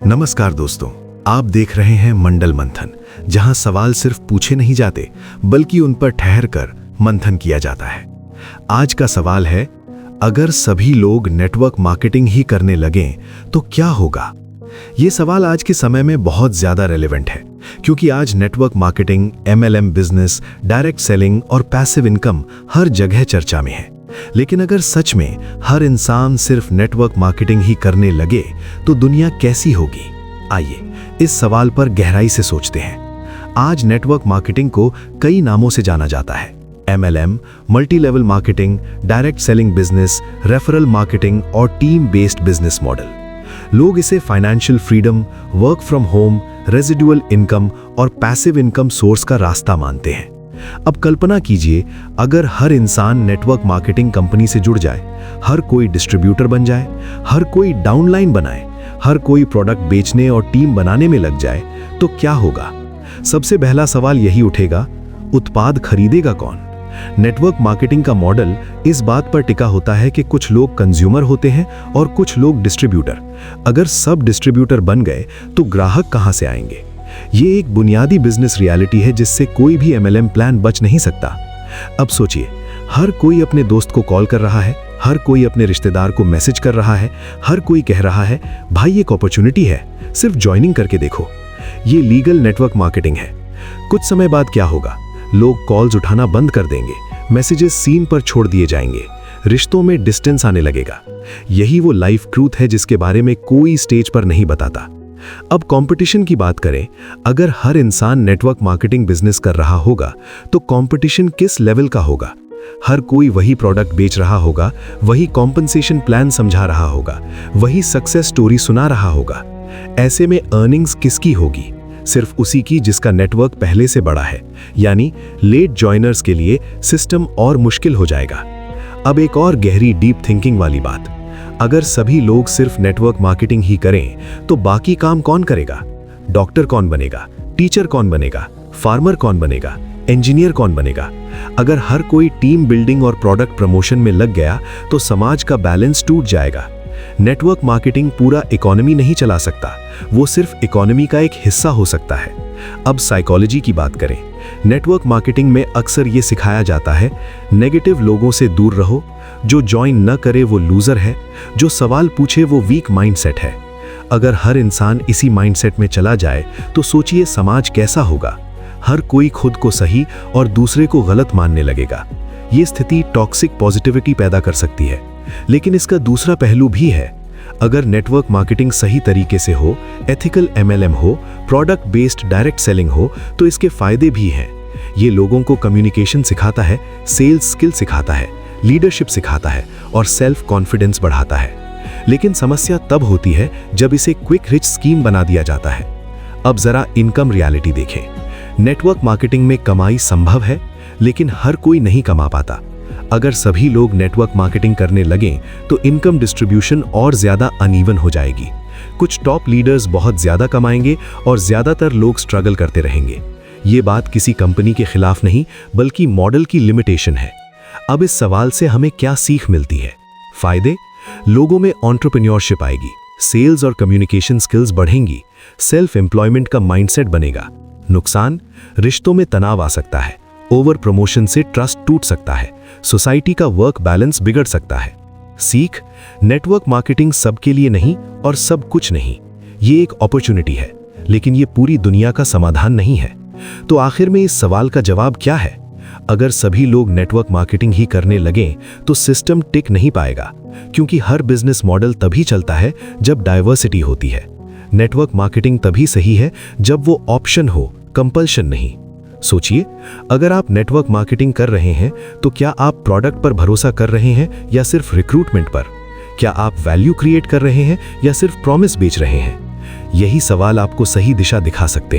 नमस्कार दोस्तों, आप देख रहे हैं मंडल मंथन, जहां सवाल सिर्फ पूछे नहीं जाते बल्कि उन पर ठहर कर मंथन किया जाता है। आज का सवाल है, अगर सभी लोग नेटवर्क मार्केटिंग ही करने लगें तो क्या होगा? ये सवाल आज के समय में बहुत ज्यादा रेलेवेंट है, क्योंकि आज network marketing, MLM business, direct selling और पैसिव इनकम हर जगह चर्चा में है। लेकिन अगर सच में हर इंसान सिर्फ नेटवर्क मार्केटिंग ही करने लगे तो दुनिया कैसी होगी? आइए इस सवाल पर गहराई से सोचते हैं। आज नेटवर्क मार्केटिंग को कई नामों से जाना जाता है। MLM, multi level marketing, direct selling business, referral marketing और टीम बेस्ड बिजनेस मॉडल। लोग इसे financial freedom, work from home, residual income और पैसिव इनकम सोर्स का रास्ता मानते हैं। अब कल्पना कीजिए, अगर हर इंसान नेटवर्क मार्केटिंग कंपनी से जुड़ जाए, हर कोई डिस्ट्रीब्यूटर बन जाए, हर कोई डाउनलाइन बनाए, हर कोई प्रोडक्ट बेचने और टीम बनाने में लग जाए, तो क्या होगा? सबसे पहला सवाल यही उठेगा, उत्पाद खरीदेगा कौन? नेटवर्क मार्केटिंग का मॉडल इस बात पर टिका होता है कि कुछ लोग कंज्यूमर होते हैं और कुछ लोग डिस्ट्रीब्यूटर। अगर सब डिस्ट्रीब्यूटर बन गए तो ग्राहक कहां से आएंगे? ये एक बुनियादी बिजनेस रियलिटी है जिससे कोई भी MLM प्लान बच नहीं सकता। अब सोचिए, हर कोई अपने दोस्त को कॉल कर रहा है, हर कोई अपने रिश्तेदार को मैसेज कर रहा है, हर कोई कह रहा है, भाई एक अपॉर्चुनिटी है, सिर्फ ज्वाइनिंग करके देखो। ये लीगल नेटवर्क मार्केटिंग है। कुछ समय बाद क्या होगा? लोग कॉल्स उठाना बंद कर देंगे, मैसेजेस सीन पर छोड़ दिए जाएंगे, रिश्तों में डिस्टेंस आने लगेगा। यही वो लाइफ ट्रूथ है जिसके बारे में कोई स्टेज पर नहीं बताता। अब कंपटीशन की बात करें, अगर हर इंसान नेटवर्क मार्केटिंग बिजनेस कर रहा होगा तो कंपटीशन किस लेवल का होगा? हर कोई वही प्रोडक्ट बेच रहा होगा, वही कॉम्पनसेशन प्लान समझा रहा होगा, वही सक्सेस स्टोरी सुना रहा होगा। ऐसे में अर्निंग्स किसकी होगी? सिर्फ उसी की जिसका नेटवर्क पहले से बड़ा है। यानी लेट जॉइनर्स के लिए सिस्टम और मुश्किल हो जाएगा। अब एक और गहरी डीप थिंकिंग वाली बात, अगर सभी लोग सिर्फ नेटवर्क मार्केटिंग ही करें तो बाकी काम कौन करेगा? डॉक्टर कौन बनेगा? टीचर कौन बनेगा? फार्मर कौन बनेगा? इंजीनियर कौन बनेगा? अगर हर कोई टीम बिल्डिंग और प्रोडक्ट प्रमोशन में लग गया तो समाज का बैलेंस टूट जाएगा। नेटवर्क मार्केटिंग पूरा इकोनॉमी नहीं चला सकता, वो सिर्फ इकोनॉमी का एक हिस्सा हो सकता है। अब साइकोलॉजी की बात करें, नेटवर्क मार्केटिंग में अक्सर ये सिखाया जाता है, नेगेटिव लोगों से दूर रहो, जो ज्वाइन न करे वो लूजर है, जो सवाल पूछे वो वीक माइंडसेट है। अगर हर इंसान इसी माइंडसेट में चला जाए तो सोचिए समाज कैसा होगा? हर कोई खुद को सही और दूसरे को गलत मानने लगेगा। ये स्थिति टॉक्सिक पॉजिटिविटी पैदा कर सकती है। लेकिन इसका दूसरा पहलू भी है। अगर नेटवर्क मार्केटिंग सही तरीके से हो, एथिकल MLM हो, प्रोडक्ट बेस्ड डायरेक्ट सेलिंग हो, तो इसके फायदे भी हैं। ये लोगों को कम्युनिकेशन सिखाता है, सेल्स स्किल सिखाता है, लीडरशिप सिखाता है और सेल्फ कॉन्फिडेंस बढ़ाता है। लेकिन समस्या तब होती है जब इसे क्विक रिच स्कीम बना दिया जाता है। अब जरा इनकम रियलिटी देखें। नेटवर्क मार्केटिंग में कमाई संभव है, लेकिन हर कोई नहीं कमा पाता। अगर सभी लोग नेटवर्क मार्केटिंग करने लगें तो इनकम डिस्ट्रीब्यूशन और ज्यादा अनइवन हो जाएगी। कुछ टॉप लीडर्स बहुत ज्यादा कमाएंगे और ज्यादातर लोग स्ट्रगल करते रहेंगे। ये बात किसी कंपनी के खिलाफ नहीं, बल्कि मॉडल की लिमिटेशन है। अब इस सवाल से हमें क्या सीख मिलती है? फायदे, लोगों में एंटरप्रेन्योरशिप आएगी, सेल्स और कम्युनिकेशन स्किल्स बढ़ेंगी, सेल्फ एम्प्लॉयमेंट का माइंडसेट बनेगा। नुकसान, रिश्तों में तनाव आ सकता है, ओवर प्रमोशन से ट्रस्ट टूट सकता है, सोसाइटी का वर्क बैलेंस बिगड़ सकता है। सीख, नेटवर्क मार्केटिंग सबके लिए नहीं और सब कुछ नहीं। ये एक अपॉर्चुनिटी है, लेकिन ये पूरी दुनिया का समाधान नहीं है। तो आखिर में इस सवाल का जवाब क्या है? अगर सभी लोग नेटवर्क मार्केटिंग ही करने लगें तो सिस्टम टिक नहीं पाएगा, क्योंकि हर बिजनेस मॉडल तभी चलता है जब डाइवर्सिटी होती है। नेटवर्क मार्केटिंग तभी सही है जब वो ऑप्शन हो, कंपल्शन नहीं। सोचिए, अगर आप नेटवर्क मार्केटिंग कर रहे हैं तो क्या आप प्रोडक्ट पर भरोसा कर रहे हैं या सिर्फ रिक्रूटमेंट पर? क्या आप वैल्यू क्रिएट कर रहे हैं या सिर्फ प्रॉमिस बेच रहे हैं? यही सवाल आपको सही दिशा दिखा सकते हैं।